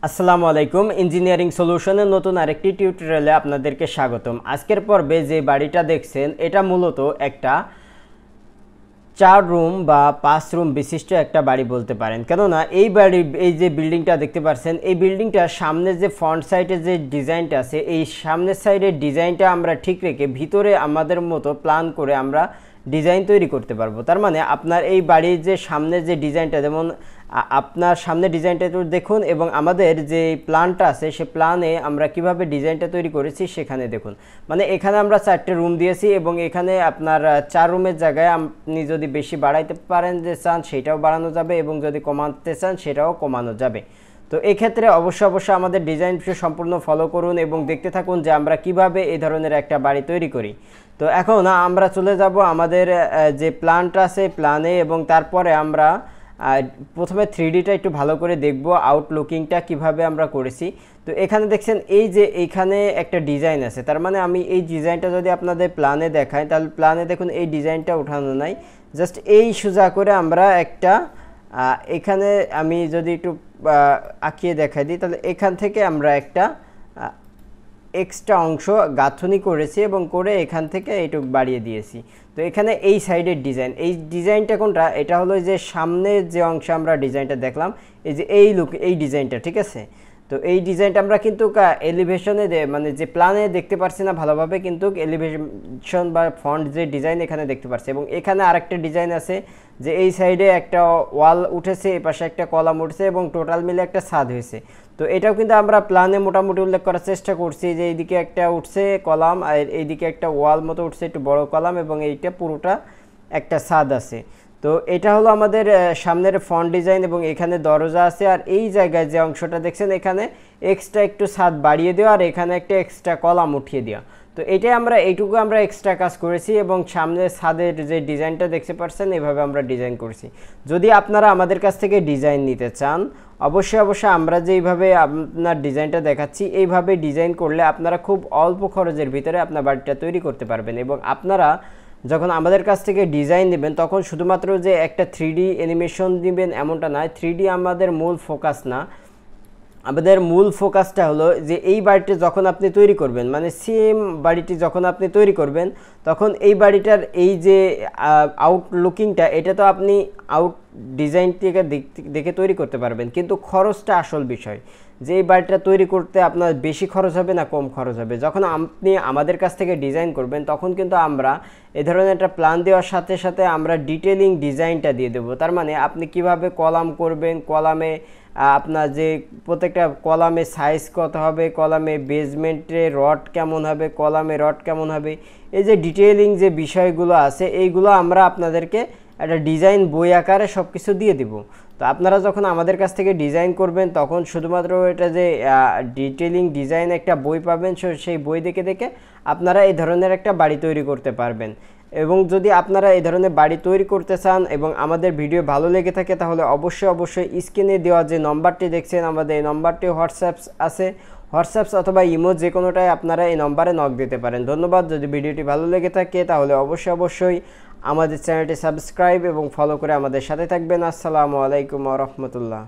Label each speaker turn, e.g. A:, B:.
A: আসসালামু আলাইকুম ইঞ্জিনিয়ারিং সলিউশনের নতুন আরেকটি টিউটোরিয়ালে আপনাদেরকে স্বাগতম। আজকের পর্বে যে বাড়িটা দেখছেন এটা মূলত একটা 4 রুম বা 5 রুম বিশিষ্ট একটা বাড়ি বলতে পারেন। কেননা এই বাড়ি এই যে বিল্ডিংটা দেখতে পাচ্ছেন এই বিল্ডিংটার সামনে যে ফ্রন্ট সাইডে যে ডিজাইনটা আছে এই সামনের সাইডের ডিজাইনটা আমরা ঠিক রেখে ভিতরে আমাদের মতো প্ল্যান করে আমরা ডিজাইন তৈরি করতে পারবো। তার মানে আপনার এই বাড়ির যে সামনে যে ডিজাইনটা যেমন আপনার সামনে ডিজাইনটা একটু দেখুন এবং আমাদের যে প্ল্যানটা আছে সে প্ল্যানে আমরা কিভাবে ডিজাইনটা তৈরি করেছি সেখানে দেখুন। মানে এখানে আমরা 4টে রুম দিয়েছি এবং এখানে আপনার 4 রুমের জায়গায় আপনি যদি বেশি বাড়াইতে পারেন যে চান সেটাও বাড়ানো যাবে এবং যদি কমাতে চান সেটাও কমানো যাবে। তো এই ক্ষেত্রে অবশ্যই আমাদের ডিজাইন সম্পূর্ণ ফলো করুন এবং দেখতে থাকুন যে আমরা কিভাবে এই ধরনের একটা বাড়ি তৈরি করি। তো এখন আমরা চলে যাব আমাদের যে প্ল্যানটা আছে প্ল্যানে এবং তারপরে আমরা প্রথমে 3Dটা একটু ভালো করে দেখব আউটলুকিংটা কিভাবে আমরা করেছি। তো এখানে দেখছেন এই যে এইখানে একটা ডিজাইন আছে, তার মানে আমি এই ডিজাইনটা যদি আপনাদের প্ল্যানে দেখাই তাহলে প্ল্যানে দেখুন এই ডিজাইনটা উঠানো নাই, জাস্ট এই সোজা করে আমরা একটা এখানে আমি যদি একটু আঁকিয়ে দেখাই দিই তাহলে এখান থেকে আমরা একটা এক্সট্রা অংশ গাঁথনি করেছি এবং করে এখান থেকে এইটুকু বাড়িয়ে দিয়েছি। তো এখানে এই সাইডের ডিজাইন, এই ডিজাইনটা কোনটা, এটা হলো যে সামনের যে অংশে আমরা ডিজাইনটা দেখলাম এই যে এই লুক এই ডিজাইনটা, ঠিক আছে। তো এই ডিজাইনটা আমরা কিন্তু এলিভেশনে মানে যে প্ল্যানে দেখতে পারছি না ভালোভাবে, কিন্তু এলিভেশন বা ফন্ট যে ডিজাইন এখানে দেখতে পারছি। এবং এখানে আরেকটা ডিজাইন আছে যে এই সাইডে একটা ওয়াল উঠেছে, এই পাশে একটা কলাম উঠেছে এবং টোটাল মিলে একটা ছাদ হয়েছে। তো এটাও কিন্তু আমরা প্ল্যানে মোটামুটি উল্লেখ করার চেষ্টা করছি যে এইদিকে একটা উঠছে কলাম আর এইদিকে একটা ওয়াল মতো উঠছে একটু বড় কলাম এবং এইটা পুরোটা একটা ছাদ আছে। তো এটা হলো আমাদের সামনের ফ্রন্ট ডিজাইন এবং এখানে দরজা আছে আর এই জায়গায় যে অংশটা দেখছেন এখানে এক্সট্রা একটু ছাদ বাড়িয়ে দেওয়া আর এখানে একটা এক্সট্রা কলাম উঠিয়ে দেওয়া। তো এটাই এইটুকু আমরা এক্সট্রা কাজ করেছি এবং সামনে ছাদের যে ডিজাইনটা দেখতে পাচ্ছেন এভাবে আমরা ডিজাইন করেছি। যদি আপনারা আমাদের কাছ থেকে ডিজাইন নিতে চান অবশ্যই আমরা যেইভাবে আপনার ডিজাইনটা দেখাচ্ছি এইভাবে ডিজাইন করলে আপনারা খুব অল্প খরচের ভিতরে আপনার বাড়িটা তৈরি করতে পারবেন। এবং আপনারা যখন আমাদের কাছ থেকে ডিজাইন নেবেন তখন শুধুমাত্র যে একটা 3D অ্যানিমেশন দিবেন এমনটা নয়, 3D আমাদের মূল ফোকাস না। আমাদের মূল ফোকাসটা হলো যে এই বাড়িটি যখন আপনি তৈরি করবেন, মানে সেম বাড়িটি যখন আপনি তৈরি করবেন তখন এই বাড়িটার এই যে আউটলুকিংটা এটা তো আপনি আউট ডিজাইন থেকে দেখে তৈরি করতে পারবেন, কিন্তু খরচটা আসল বিষয় যে এই বাড়িটা তৈরি করতে আপনার বেশি খরচ হবে না কম খরচ হবে। যখন আপনি আমাদের কাছ থেকে ডিজাইন করবেন তখন কিন্তু আমরা এ ধরনের একটা প্ল্যান দেওয়ার সাথে সাথে আমরা ডিটেলিং ডিজাইনটা দিয়ে দেবো। তার মানে আপনি কিভাবে কলাম করবেন, কলামে আপনার যে প্রত্যেকটা কলামে সাইজ কত হবে, কলামে বেসমেন্টে রড কেমন হবে, কলামে রড কেমন হবে, এই যে ডিটেইলিং যে বিষয়গুলো আছে এইগুলো আমরা আপনাদেরকে একটা ডিজাইন বই আকারে সব কিছু দিয়ে দেব। তো আপনারা যখন আমাদের কাছ থেকে ডিজাইন করবেন তখন শুধুমাত্র এটা যে ডিটেইলিং ডিজাইন একটা বই পাবেন, সেই বই দেখে দেখে আপনারা এই ধরনের একটা বাড়ি তৈরি করতে পারবেন। এবং যদি আপনারা এই ধরনের বাড়ি তৈরি করতে চান এবং আমাদের ভিডিও ভালো লেগে থাকে তাহলে অবশ্যই স্ক্রিনে দেওয়া যে নম্বরটি দেখছেন আমাদের এই নম্বরটি হোয়াটসঅ্যাপ আছে, হোয়াটসঅ্যাপ অথবা ইমো যে কোনোটাই আপনারা এই নম্বরে নক দিতে পারেন। ধন্যবাদ। যদি ভিডিওটি ভালো লেগে থাকে তাহলে অবশ্যই আমাদের চ্যানেলটি সাবস্ক্রাইব এবং ফলো করে আমাদের সাথে থাকবেন। আসসালামু আলাইকুম ওয়া রাহমাতুল্লাহ।